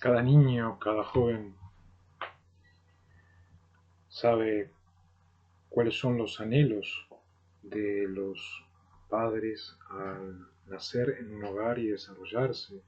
Cada niño, cada joven sabe cuáles son los anhelos de los padres al nacer en un hogar y desarrollarse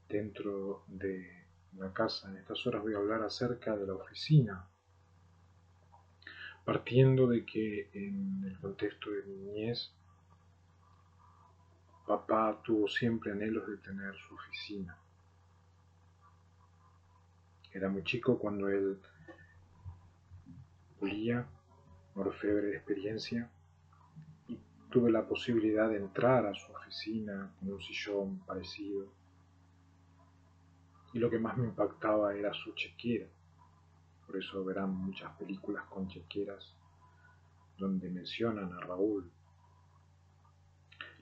dentro de una casa. En estas horas voy a hablar acerca de la oficina, partiendo de que en el contexto de mi niñez, papá tuvo siempre anhelos de tener su oficina. Era muy chico cuando él pulía, orfebre de experiencia, y tuve la posibilidad de entrar a su oficina con un sillón parecido. Y lo que más me impactaba era su chequera. Por eso verán muchas películas con chequeras donde mencionan a Raúl.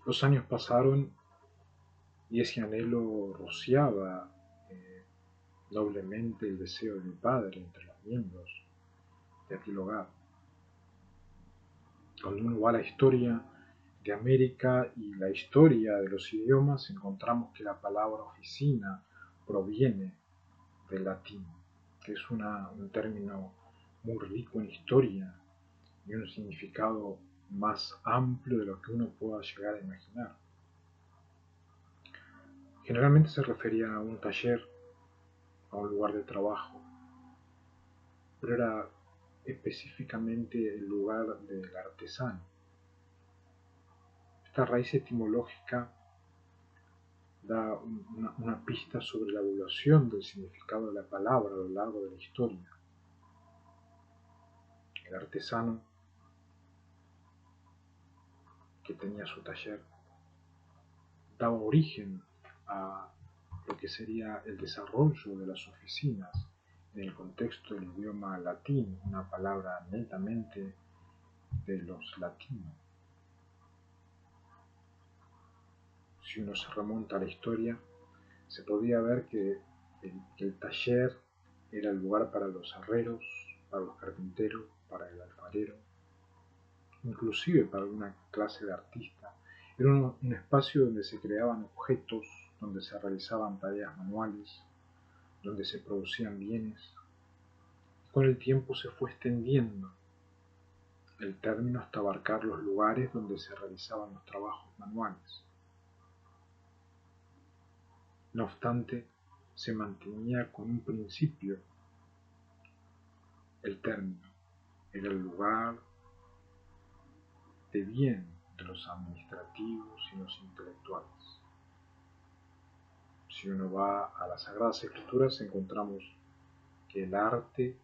Los años pasaron y ese anhelo rociaba noblemente el deseo de mi padre entre los miembros de aquel hogar. Cuando uno va a la historia de América y la historia de los idiomas, encontramos que la palabra oficina proviene del latín, que es un término muy rico en historia y un significado más amplio de lo que uno pueda llegar a imaginar. Generalmente se refería a un taller, a un lugar de trabajo, pero era específicamente el lugar del artesano. Esta raíz etimológica da una pista sobre la evolución del significado de la palabra a lo largo de la historia. El artesano que tenía su taller daba origen a lo que sería el desarrollo de las oficinas en el contexto del idioma latín, una palabra netamente de los latinos. Si uno se remonta a la historia, se podía ver que el taller era el lugar para los herreros, para los carpinteros, para el alfarero, inclusive para alguna clase de artista. Era un espacio donde se creaban objetos, donde se realizaban tareas manuales, donde se producían bienes. Con el tiempo se fue extendiendo el término hasta abarcar los lugares donde se realizaban los trabajos manuales. No obstante, se mantenía con un principio el término. Era el lugar de bien de los administrativos y los intelectuales. Si uno va a las Sagradas Escrituras, encontramos que el arte,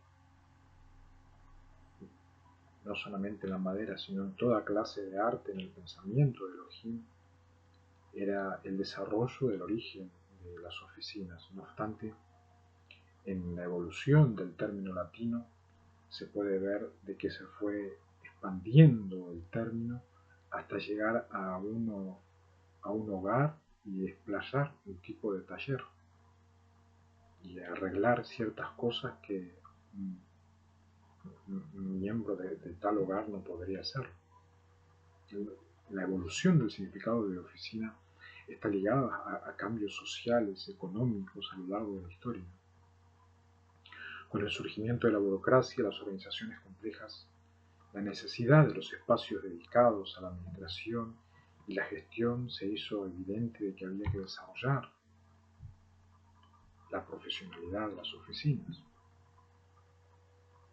no solamente en la madera, sino en toda clase de arte, en el pensamiento de Elohim, era el desarrollo del origen de las oficinas. No obstante, en la evolución del término latino se puede ver de que se fue expandiendo el término hasta llegar a un hogar y desplayar un tipo de taller y arreglar ciertas cosas que un miembro de tal hogar no podría hacer. La evolución del significado de oficina está ligada a cambios sociales, económicos a lo largo de la historia. Con el surgimiento de la burocracia, las organizaciones complejas, la necesidad de los espacios dedicados a la administración y la gestión se hizo evidente de que había que desarrollar la profesionalidad de las oficinas.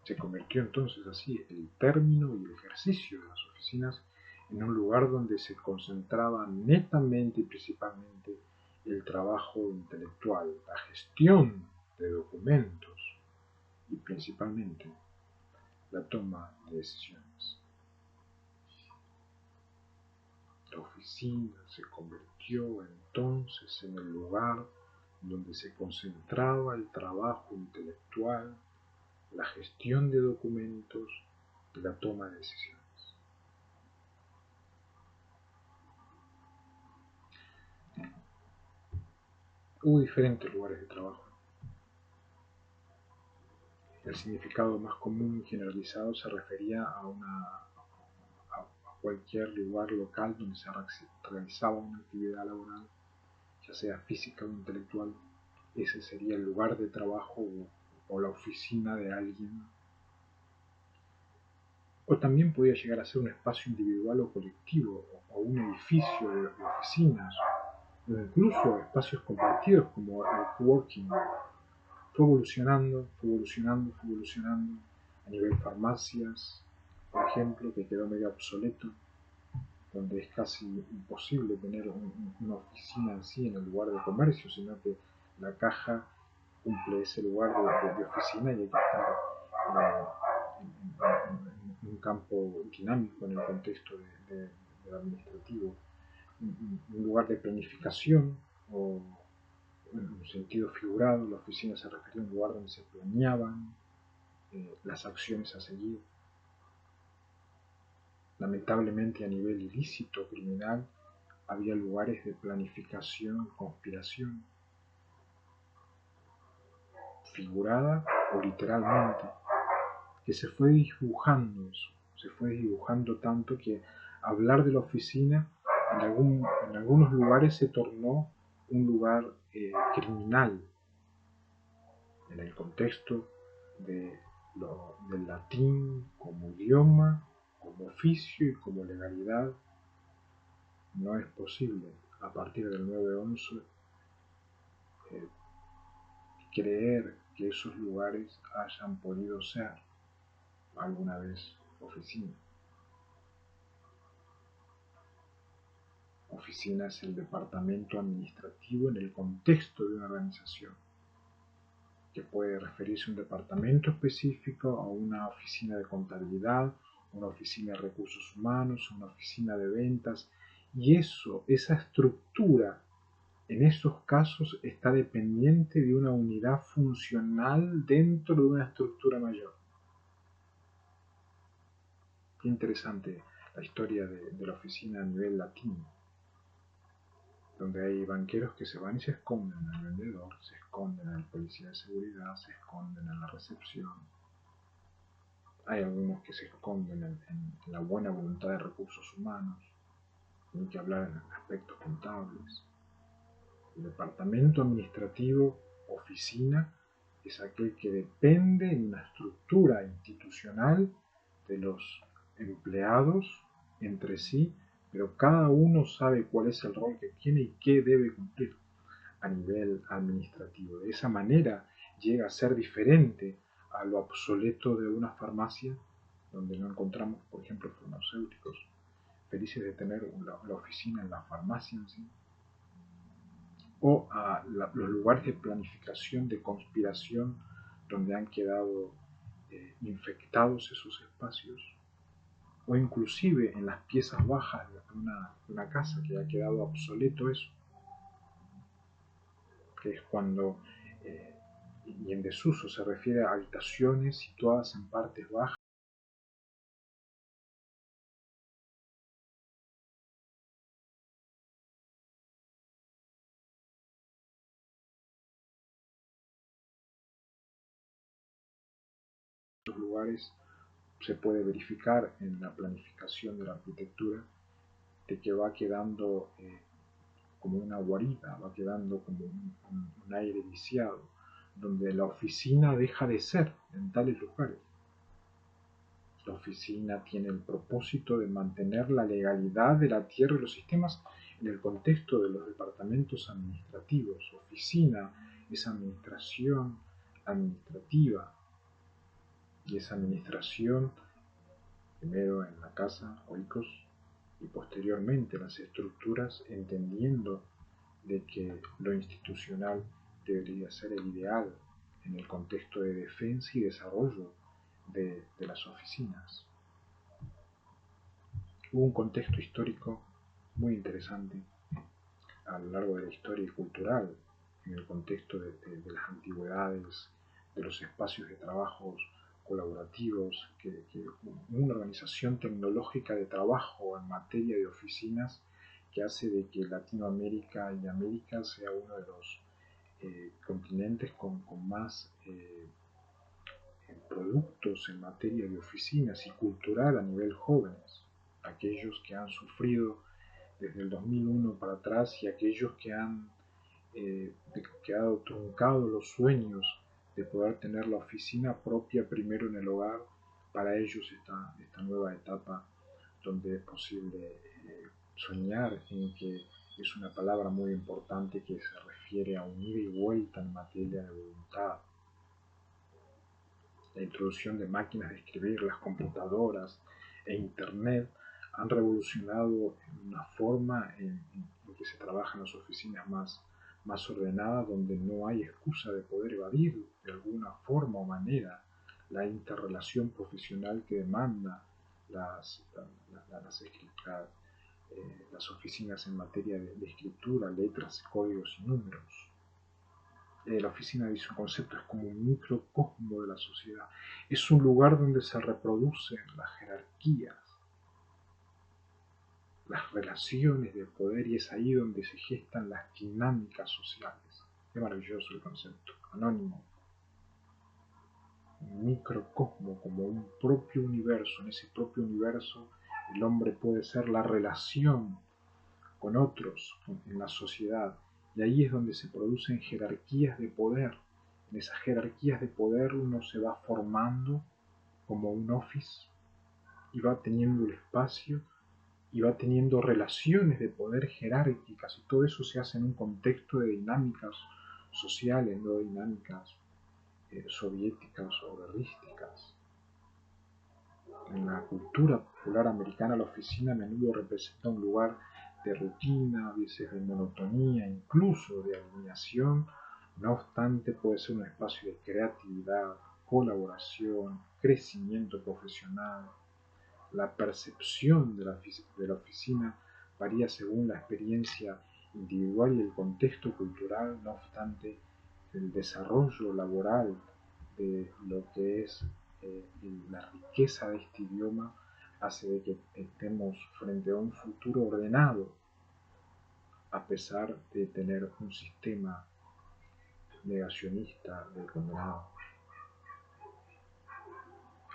Se convirtió entonces así el término y el ejercicio de las oficinas en un lugar donde se concentraba netamente y principalmente el trabajo intelectual, la gestión de documentos y principalmente la toma de decisiones. La oficina se convirtió entonces en el lugar donde se concentraba el trabajo intelectual, la gestión de documentos y la toma de decisiones. Hubo diferentes lugares de trabajo. El significado más común y generalizado se refería a cualquier lugar local donde se realizaba una actividad laboral, ya sea física o intelectual, ese sería el lugar de trabajo o la oficina de alguien. O también podría llegar a ser un espacio individual o colectivo, o un edificio de oficinas, o incluso espacios compartidos como el coworking. Fue evolucionando, fue evolucionando, fue evolucionando a nivel farmacias, por ejemplo, que quedó medio obsoleto, donde es casi imposible tener una oficina en sí en el lugar de comercio, sino que la caja cumple ese lugar de oficina y hay que estar en un campo dinámico en el contexto del administrativo, un lugar de planificación o en un sentido figurado. La oficina se refería a un lugar donde se planeaban las acciones a seguir. Lamentablemente, a nivel ilícito criminal, había lugares de planificación, conspiración, figurada o literalmente, que se fue dibujando eso, se fue dibujando tanto que hablar de la oficina en algunos lugares se tornó un lugar criminal, en el contexto del latín como idioma, como oficio y como legalidad. No es posible a partir del 9/11 creer que esos lugares hayan podido ser alguna vez oficina. Oficina es el departamento administrativo en el contexto de una organización, que puede referirse a un departamento específico, a una oficina de contabilidad, una oficina de recursos humanos, una oficina de ventas, y esa estructura en esos casos está dependiente de una unidad funcional dentro de una estructura mayor. Qué interesante la historia de la oficina a nivel latino, donde hay banqueros que se van y se esconden al vendedor, se esconden al policía de seguridad, se esconden en la recepción. Hay algunos que se esconden en la buena voluntad de recursos humanos, tienen que hablar en aspectos contables. El departamento administrativo, oficina, es aquel que depende de una estructura institucional de los empleados entre sí, pero cada uno sabe cuál es el rol que tiene y qué debe cumplir a nivel administrativo. De esa manera llega a ser diferente a lo obsoleto de una farmacia, donde no encontramos, por ejemplo, farmacéuticos felices de tener la oficina en la farmacia en sí, o a los lugares de planificación, de conspiración, donde han quedado infectados esos espacios, o inclusive en las piezas bajas de una casa que ha quedado obsoleto eso, que es cuando, y en desuso se refiere a habitaciones situadas en partes bajas, los lugares se puede verificar en la planificación de la arquitectura de que va quedando como una guarida, va quedando como un aire viciado, donde la oficina deja de ser en tales lugares. La oficina tiene el propósito de mantener la legalidad de la tierra y los sistemas en el contexto de los departamentos administrativos. Oficina es administración administrativa, y esa administración primero en la casa, oikos, y posteriormente en las estructuras, entendiendo de que lo institucional debería ser el ideal en el contexto de defensa y desarrollo de las oficinas. Hubo un contexto histórico muy interesante a lo largo de la historia cultural, en el contexto de las antigüedades, de los espacios de trabajos colaborativos, que una organización tecnológica de trabajo en materia de oficinas que hace de que Latinoamérica y América sea uno de los continentes con más productos en materia de oficinas y cultural a nivel jóvenes, aquellos que han sufrido desde el 2001 para atrás y aquellos que han de que ha truncado los sueños de poder tener la oficina propia primero en el hogar. Para ellos esta nueva etapa donde es posible soñar en que es una palabra muy importante que se refiere a un ida y vuelta en materia de voluntad. La introducción de máquinas de escribir, las computadoras e Internet han revolucionado una forma en que se trabaja en las oficinas más ordenadas, donde no hay excusa de poder evadir de alguna forma o manera la interrelación profesional que demanda las, las oficinas en materia de escritura, letras, códigos y números. La oficina dice un concepto, es como un microcosmo de la sociedad. Es un lugar donde se reproducen las jerarquías, las relaciones de poder, y es ahí donde se gestan las dinámicas sociales. Qué maravilloso el concepto. Anónimo. Un microcosmo como un propio universo. En ese propio universo el hombre puede ser la relación con otros en la sociedad. Y ahí es donde se producen jerarquías de poder. En esas jerarquías de poder uno se va formando como un office y va teniendo el espacio y va teniendo relaciones de poder jerárquicas, y todo eso se hace en un contexto de dinámicas sociales, no dinámicas soviéticas o guerrísticas. En la cultura popular americana, la oficina a menudo representa un lugar de rutina, a veces de monotonía, incluso de alineación. No obstante, puede ser un espacio de creatividad, colaboración, crecimiento profesional. La percepción de la oficina varía según la experiencia individual y el contexto cultural. No obstante, el desarrollo laboral de lo que es la riqueza de este idioma hace de que estemos frente a un futuro ordenado, a pesar de tener un sistema negacionista de condenado.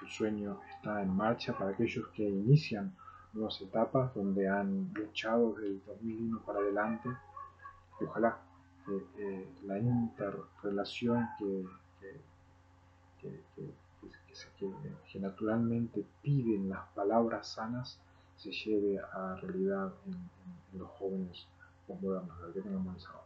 El sueño está en marcha para aquellos que inician nuevas etapas, donde han luchado desde el 2001 para adelante, y ojalá la interrelación que naturalmente piden las palabras sanas se lleve a realidad en los jóvenes posmodernos. Que tengan buen sábado.